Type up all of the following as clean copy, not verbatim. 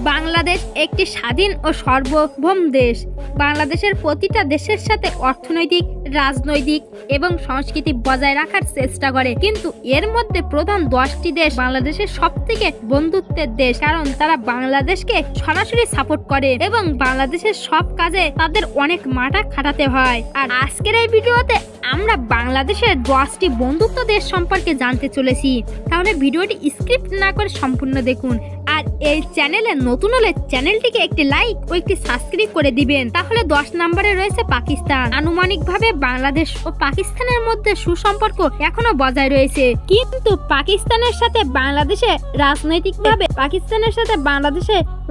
বাংলাদেশ একটি স্বাধীন ও সার্বভৌম দেশ। বাংলাদেশের প্রতিটা দেশের সাথে অর্থনৈতিক, রাজনৈতিক এবং সংস্কৃতি বজায় রাখার চেষ্টা করে, কিন্তু এর মধ্যে প্রধান 10টি দেশ বাংলাদেশের সবথেকে বন্ধুত্বের দেশ, কারণ তারা বাংলাদেশকে সরাসরি সাপোর্ট করে এবং বাংলাদেশের সব কাজে তাদের অনেক মাথা খাটাতে হয়। আর আজকের এই ভিডিওতে আমরা বাংলাদেশের 10টি বন্ধুত্ব দেশ সম্পর্কে জানতে চলেছি, তাহলে ভিডিওটি স্ক্রিপ্ট না করে সম্পূর্ণ দেখুন। আর এই চ্যানেলে নতুন হলে চ্যানেলটিকে একটি লাইক ও একটি সাবস্ক্রাইব করে দিবেন। তাহলে 10 নম্বরে রয়েছে পাকিস্তান। আনুমানিকভাবে বাংলাদেশ ও পাকিস্তানের মধ্যে সুসম্পর্ক এখনো বজায় রয়েছে, কিন্তু পাকিস্তানের সাথে বাংলাদেশে রাজনৈতিকভাবে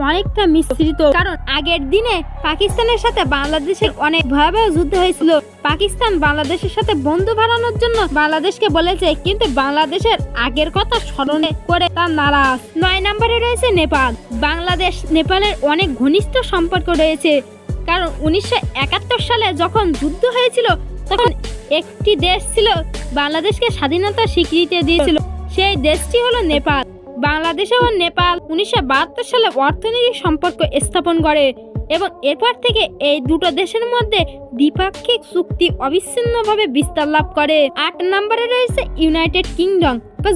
অনেকটা মিশ্রিত, কারণ আগের দিনে পাকিস্তানের সাথে বাংলাদেশের অনেক ভয়াবহ যুদ্ধ হয়েছিল। পাকিস্তান বাংলাদেশের সাথে বন্ধু বানানোর জন্য বাংলাদেশকে বলেছে, কিন্তু বাংলাদেশের আগের কথা স্মরণ করে তার নারাজ। 9 নম্বরে রয়েছে নেপাল। বাংলাদেশ নেপালের অনেক ঘনিষ্ঠ সম্পর্ক রয়েছে, কারণ 1971 সালে যখন যুদ্ধ হয়েছিল তখন একটি দেশ ছিল বাংলাদেশকে স্বাধীনতা স্বীকৃতি দিয়েছিল, সেই দেশটি হলো নেপাল। বাংলাদেশ ও নেপাল 1972 সালে অর্থনৈতিক সম্পর্ক স্থাপন করে এবং এরপর থেকে এই দুটো দেশের মধ্যে দ্বিপাক্ষিক চুক্তি অবিচ্ছিন্নভাবে বিস্তার লাভ করে। 8 নম্বরে রয়েছে ইউনাইটেড কিংডম বা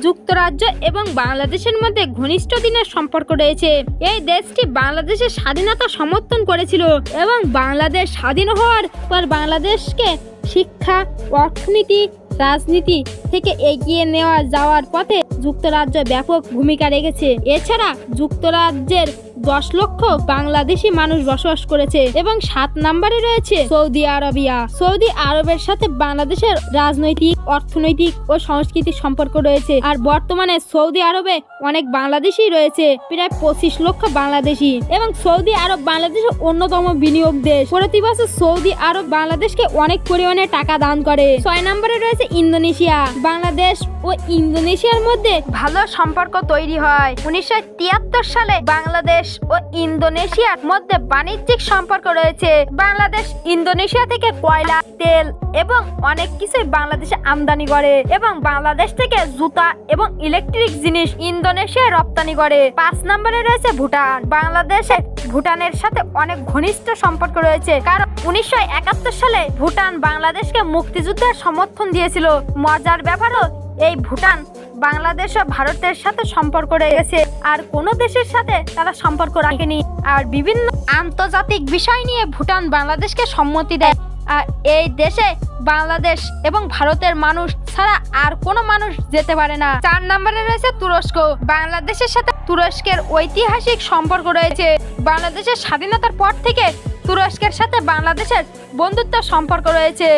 যুক্তরাজ্য এবং বাংলাদেশের মধ্যে ঘনিষ্ঠ দিনের সম্পর্ক রয়েছে। এই দেশটি বাংলাদেশের স্বাধীনতা সমর্থন করেছিল এবং বাংলাদেশ স্বাধীন হওয়ার পর বাংলাদেশকে শিক্ষা, অর্থনীতি, রাজনীতি থেকে এগিয়ে নেওয়া যাওয়ার পথে যুক্তরাজ্য ব্যাপক ভূমিকা রেখেছে। এছাড়া যুক্তরাজ্যের 10 লক্ষ বাংলাদেশি মানুষ বসবাস করেছে। এবং 7 নম্বরে রয়েছে সৌদি আরবিয়া। সৌদি আরবের সাথে বাংলাদেশের রাজনৈতিক, অর্থনৈতিক ও সাংস্কৃতিক সম্পর্ক রয়েছে। আর বর্তমানে সৌদি আরবে অনেক বাংলাদেশি রয়েছে, প্রায় 25 লক্ষ বাংলাদেশি। এবং সৌদি আরব বাংলাদেশের অন্যতম বিনিয়োগ দেশ। প্রতি বছর সৌদি আরব বাংলাদেশকে অনেক পরিমাণে টাকা দান করে। 6 নম্বরে রয়েছে ইন্দোনেশিয়া। বাংলাদেশ ও ইন্দোনেশিয়ার মধ্যে ভালো সম্পর্ক তৈরি হয়। 1973 সালে বাংলাদেশ ও ইন্দোনেশিয়ার মধ্যে বাণিজ্যিক সম্পর্ক রয়েছে। বাংলাদেশ ইন্দোনেশিয়া থেকে কয়লা, তেল এবং অনেক কিছুই বাংলাদেশে আমদানি করে এবং বাংলাদেশ থেকে জুতা এবং ইলেকট্রিক জিনিস ইন্দোনেশিয়া রপ্তানি করে। 5 নম্বরে রয়েছে ভুটান। বাংলাদেশে ভুটানের সাথে অনেক ঘনিষ্ঠ সম্পর্ক রয়েছে, কারণ 1971 সালে ভুটান বাংলাদেশকে মুক্তিযুদ্ধের সমর্থন দিয়েছিল। মজার ব্যাপারও এই ভুটান বাংলাদেশ ও ভারতের সাথে সম্পর্ক রেখেছে, আর কোনো দেশের সাথে তারা সম্পর্ক রাখেনি। আর বিভিন্ন আন্তর্জাতিক বিষয় নিয়ে ভুটান বাংলাদেশকে সম্মতি দেয়। আর এই দেশে বাংলাদেশ এবং ভারতের মানুষ ছাড়া আর কোনো মানুষ যেতে পারে না। 4 নম্বরে রয়েছে তুরস্ক। বাংলাদেশের সাথে তুরস্কের ঐতিহাসিক সম্পর্ক রয়েছে। বাংলাদেশের স্বাধীনতার পর থেকে তুরস্কের সাথে বাংলাদেশের বন্ধুত্ব সম্পর্ক রয়েছে।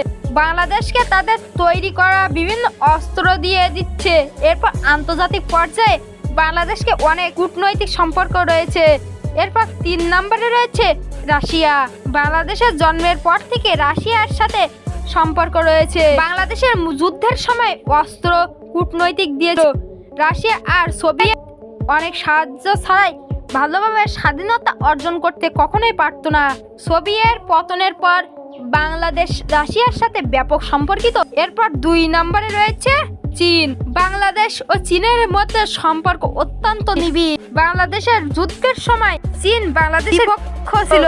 বাংলাদেশকে তাদের তৈরি করা বিভিন্ন অস্ত্র দিয়ে দিচ্ছে। এরপর আন্তর্জাতিক পর্যায়ে বাংলাদেশকে অনেক কূটনৈতিক সম্পর্ক রয়েছে। এরপর 3 নম্বরে রয়েছে রাশিয়া। বাংলাদেশের জন্মের পর থেকে রাশিয়ার সাথে সম্পর্ক রয়েছে। বাংলাদেশের যুদ্ধের সময় অস্ত্র, কূটনৈতিক দিয়েছিল। রাশিয়া আর সোভিয়েত অনেক সাহায্য ছাড়াই ভালোভাবে স্বাধীনতা অর্জন করতে কখনোই পারত না। সোভিয়েত পতনের পর বাংলাদেশ রাশিয়ার সাথে ব্যাপক সম্পর্কিত। এরপর 2 নম্বরে রয়েছে চীন। বাংলাদেশ ও চীনের মধ্যে সম্পর্ক অত্যন্ত নিবিড়। বাংলাদেশের যুদ্ধের সময় চীন বাংলাদেশের পক্ষ ছিল।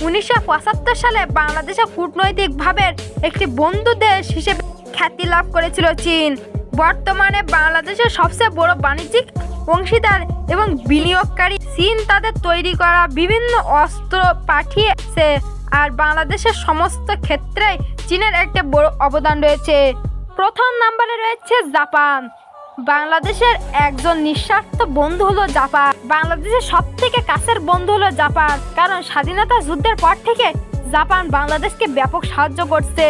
1975 সালে বাংলাদেশে কূটনৈতিকভাবে একটি বন্ধু দেশ হিসেবে খ্যাতি লাভ করেছিল চীন। বর্তমানে বাংলাদেশের সবচেয়ে বড় বাণিজ্যিক অংশীদার এবং বিনিয়োগকারী চীন তাদের তৈরি করা বিভিন্ন অস্ত্র পাঠিয়েছে। আর বাংলাদেশের সমস্ত ক্ষেত্রে চীনের একটা বড় অবদান রয়েছে। প্রথম নম্বরে রয়েছে জাপান। বাংলাদেশের একজন নিঃস্বার্থ বন্ধু হলো জাপান। বাংলাদেশের সব থেকে কাছের বন্ধু হলো জাপান, কারণ স্বাধীনতা যুদ্ধের পর থেকে জাপান বাংলাদেশকে ব্যাপক সাহায্য করছে।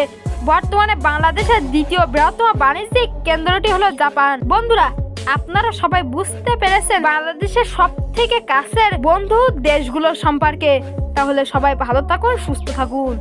বর্তমানে বাংলাদেশের দ্বিতীয় বৃহত্তম বাণিজ্যিক কেন্দ্রটি হলো জাপান। বন্ধুরা, আপনারা সবাই বুঝতে পেরেছেন বাংলাদেশের সব থেকে কাছের বন্ধু দেশগুলোর সম্পর্কে। তাহলে সবাই ভালো থাকুন, সুস্থ থাকুন।